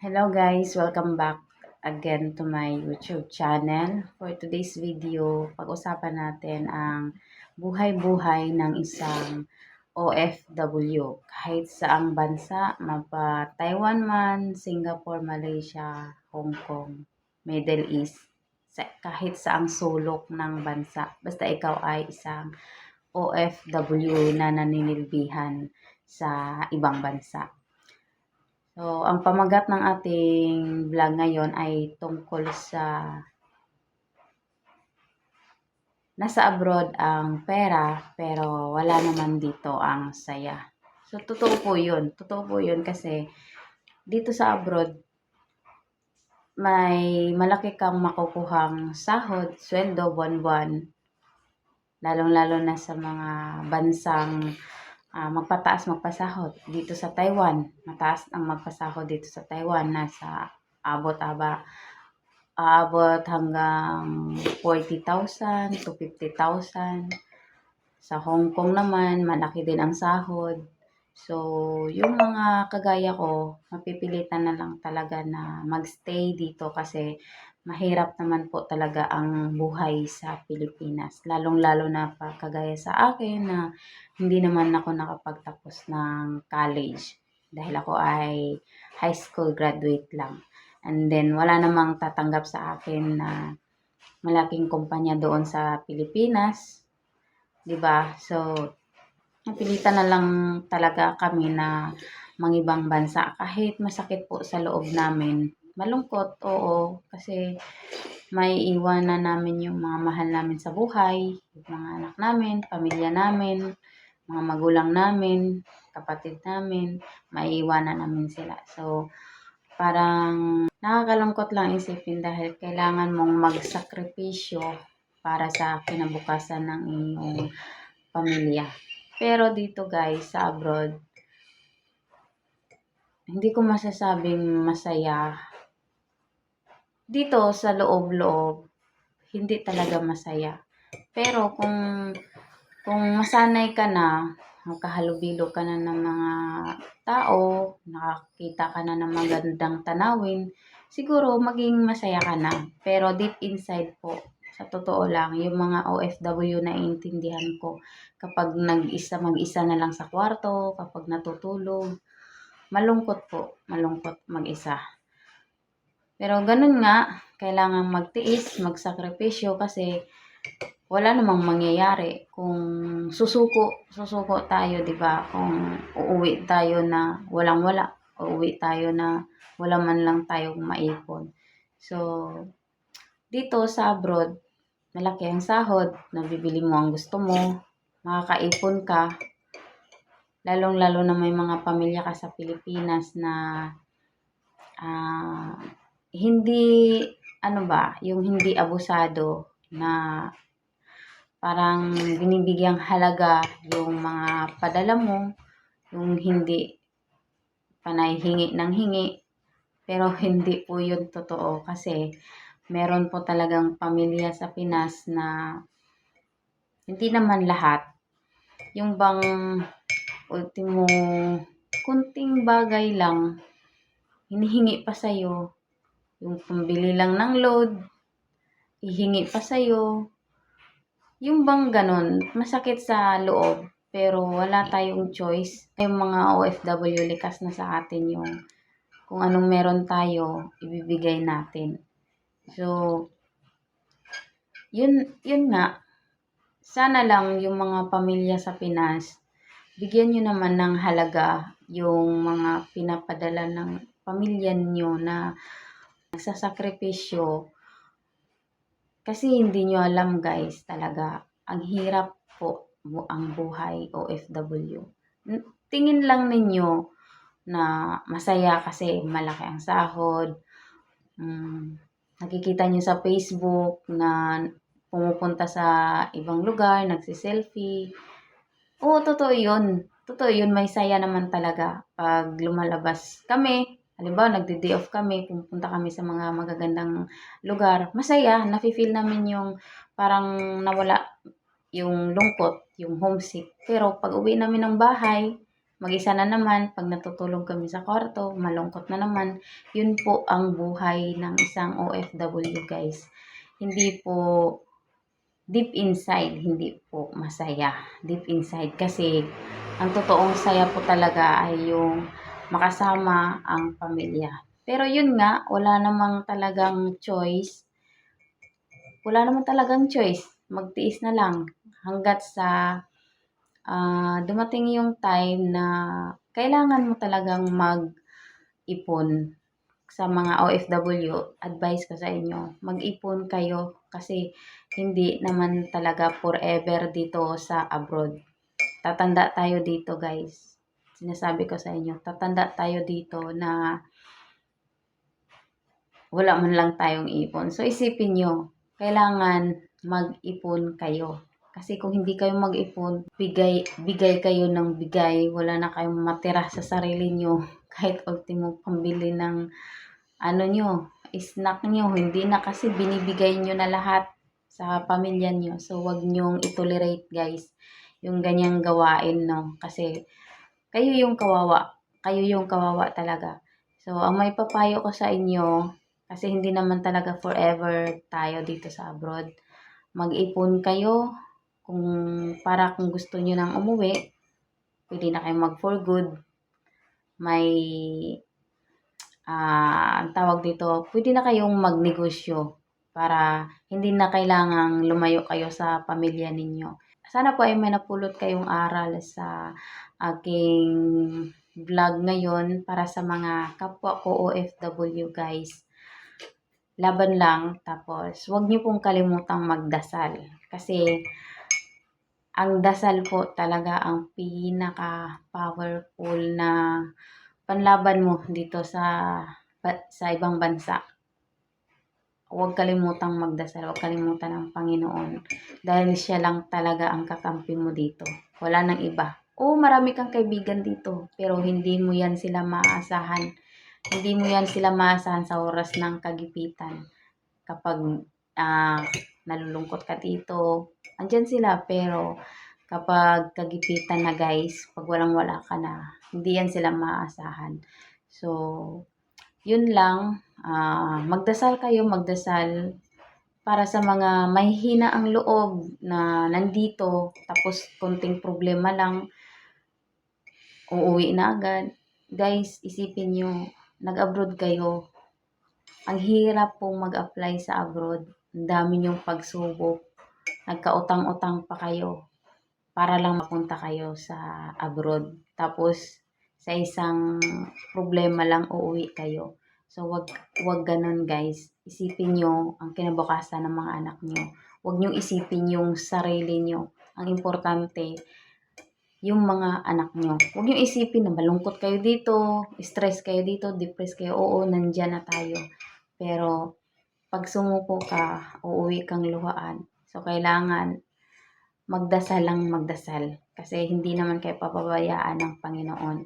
Hello guys, welcome back again to my YouTube channel. For today's video, pag-usapan natin ang buhay-buhay ng isang OFW. Kahit saang bansa, mapa Taiwan man, Singapore, Malaysia, Hong Kong, Middle East, kahit saang sulok ng bansa. Basta ikaw ay isang OFW na naninilbihan sa ibang bansa. So, ang pamagat ng ating vlog ngayon ay tungkol sa nasa abroad ang pera pero wala naman dito ang saya. So, totoo po yun. Totoo po yun kasi dito sa abroad, may malaki kang makukuhang sahod, sweldo, buwan-buwan. Lalong-lalo na sa mga bansang magpasahod. Dito sa Taiwan, mataas ang magpasahod dito sa Taiwan. Aabot hanggang 40,000 to 50,000. Sa Hong Kong naman, malaki din ang sahod. So, yung mga kagaya ko, mapipilitan na lang talaga na magstay dito kasi mahirap naman po talaga ang buhay sa Pilipinas. Lalong-lalo na pa kagaya sa akin na hindi naman ako nakapagtapos ng college dahil ako ay high school graduate lang. And then, wala namang tatanggap sa akin na malaking kumpanya doon sa Pilipinas. 'Di ba? So, napilitan na lang talaga kami na mangibang bansa kahit masakit po sa loob namin. Malungkot, oo, kasi may iwanan namin yung mga mahal namin sa buhay, yung mga anak namin, pamilya namin, mga magulang namin, kapatid namin, maiiwanan namin sila. So, parang nakakalungkot lang isipin dahil kailangan mong magsakripisyo para sa kinabukasan ng iyong pamilya. Pero dito guys, sa abroad, hindi ko masasabing masaya. Dito sa loob-loob, hindi talaga masaya. Pero kung masanay ka na, makahalubilo ka na ng mga tao, nakakita ka na ng magandang tanawin, siguro maging masaya ka na. Pero deep inside po, sa totoo lang, yung mga OFW na intindihan ko, kapag mag-isa na lang sa kwarto, kapag natutulog, malungkot po, malungkot mag-isa. Pero ganun nga, kailangan magtiis, magsakripisyo kasi wala namang mangyayari kung susuko tayo, 'di ba? Kung uuwi tayo na walang-wala, uuwi tayo na wala man lang tayong maipon. So, dito sa abroad, malaki ang sahod, nabibili mo ang gusto mo, makakaipon ka. Lalong-lalo na may mga pamilya ka sa Pilipinas na ah, hindi yung hindi abusado na parang binibigyang halaga yung mga padala mo, yung hindi panay hingi ng hingi. Pero hindi po yun totoo kasi meron po talagang pamilya sa Pinas na hindi naman lahat. Yung bang ultimo kunting bagay lang, hinihingi pa sa'yo. Yung pambili lang ng load, hihingi pa sa'yo. Yung bang ganun, masakit sa loob, pero wala tayong choice. Yung mga OFW, likas na sa atin yung kung anong meron tayo, ibibigay natin. So, yun nga, sana lang yung mga pamilya sa Pinas, bigyan nyo naman ng halaga yung mga pinapadala ng pamilya nyo na nagsasakripisyo. Kasi hindi nyo alam guys, talaga, ang hirap po ang buhay OFW. Tingin lang ninyo na masaya kasi malaki ang sahod. Nakikita nyo sa Facebook na pumupunta sa ibang lugar, nagsiselfie. Oo, totoo yun. Totoo yun, may saya naman talaga pag lumalabas kami. Halimbawa, nagde-day off kami, pumunta kami sa mga magagandang lugar. Masaya, nafe-feel namin yung parang nawala yung lungkot, yung homesick. Pero pag uwi namin ng bahay, mag-isa na naman, pag natutulog kami sa kwarto, malungkot na naman. Yun po ang buhay ng isang OFW, guys. Hindi po deep inside, hindi po masaya. Deep inside kasi ang totoong saya po talaga ay yung makasama ang pamilya. Pero yun nga, wala namang talagang choice. Wala naman talagang choice. Magtiis na lang hanggat sa dumating yung time na kailangan mo talagang mag-ipon. Sa mga OFW, advice ko sa inyo, mag-ipon kayo kasi hindi naman talaga forever dito sa abroad. Tatanda tayo dito, guys. Sinasabi ko sa inyo, tatanda tayo dito na wala man lang tayong ipon. So, isipin nyo, kailangan mag-ipon kayo. Kasi kung hindi kayo mag-ipon, bigay kayo ng bigay, wala na kayong matira sa sarili nyo, kahit ultimo pambili ng ano nyo, snack nyo, hindi na kasi binibigay nyo na lahat sa pamilya nyo. So, wag nyong itolerate, guys, yung ganyang gawain, no? Kasi kayo yung kawawa. Kayo yung kawawa talaga. So, ang may papayo ko sa inyo, kasi hindi naman talaga forever tayo dito sa abroad. Mag-ipon kayo kung gusto nyo nang umuwi, pwede na kayo mag for good. May ang tawag dito, pwede na kayong magnegosyo para hindi na kailangang lumayo kayo sa pamilya ninyo. Sana po ay may napulot kayong aral sa aking vlog ngayon para sa mga kapwa ko OFW, guys. Laban lang, tapos huwag niyo pong kalimutang magdasal. Kasi ang dasal po talaga ang pinaka-powerful na panlaban mo dito sa ibang bansa. Huwag kalimutang magdasal, huwag kalimutan ng Panginoon. Dahil siya lang talaga ang kakampi mo dito. Wala nang iba. Oo, marami kang kaibigan dito, pero hindi mo yan sila maaasahan. Hindi mo yan sila maasahan sa oras ng kagipitan. Kapag nalulungkot ka dito, andyan sila, pero kapag kagipitan na, guys, pag walang-wala ka na, hindi yan sila maaasahan. So, yun lang, magdasal kayo, magdasal para sa mga mahihina ang loob na nandito, tapos konting problema lang, uuwi na agad. Guys, isipin nyo, nag-abroad kayo, ang hirap pong mag-apply sa abroad, ang dami nyong pagsubok, nagkautang-utang pa kayo para lang mapunta kayo sa abroad. Tapos, sa isang problema lang uuwi kayo. So, wag ganun, guys. Isipin nyo ang kinabukasan ng mga anak nyo. Wag nyo isipin yung sarili nyo. Ang importante, yung mga anak nyo. Wag nyo isipin na malungkot kayo dito, stress kayo dito, depressed kayo. Oo, nandyan na tayo. Pero, pag sumuko ka, uuwi kang luhaan. So, kailangan magdasal lang magdasal. Kasi hindi naman kayo papabayaan ng Panginoon.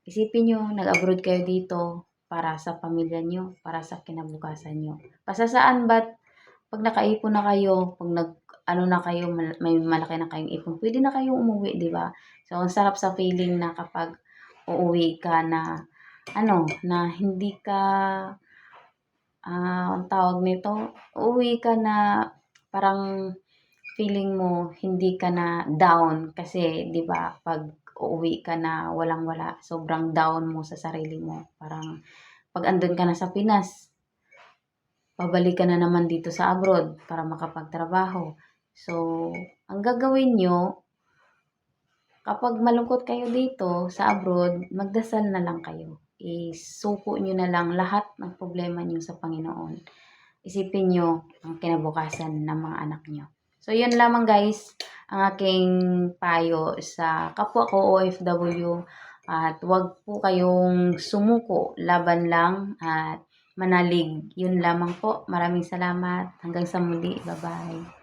Isipin nyo, nag-abroad kayo dito para sa pamilya nyo, para sa kinabukasan nyo. Pasasaan ba't pag nakaipon na kayo, pag na kayo, may malaki na kayong ipon, pwede na kayong umuwi, di ba? So, ang sarap sa feeling na kapag uuwi ka na, na hindi ka, ang tawag nito, uuwi ka na parang feeling mo hindi ka na down kasi 'di ba pag uuwi ka na walang-wala, sobrang down mo sa sarili mo. Parang pag andun ka na sa Pinas, pabalik ka na naman dito sa abroad para makapagtrabaho. So, ang gagawin nyo, kapag malungkot kayo dito sa abroad, magdasal na lang kayo. Isuko nyo na lang lahat ng problema nyo sa Panginoon. Isipin nyo ang kinabukasan ng mga anak nyo. So, yun lamang, guys, ang aking payo sa kapwa ko OFW. At wag po kayong sumuko, laban lang at manalig. Yun lamang po. Maraming salamat. Hanggang sa muli. Bye-bye.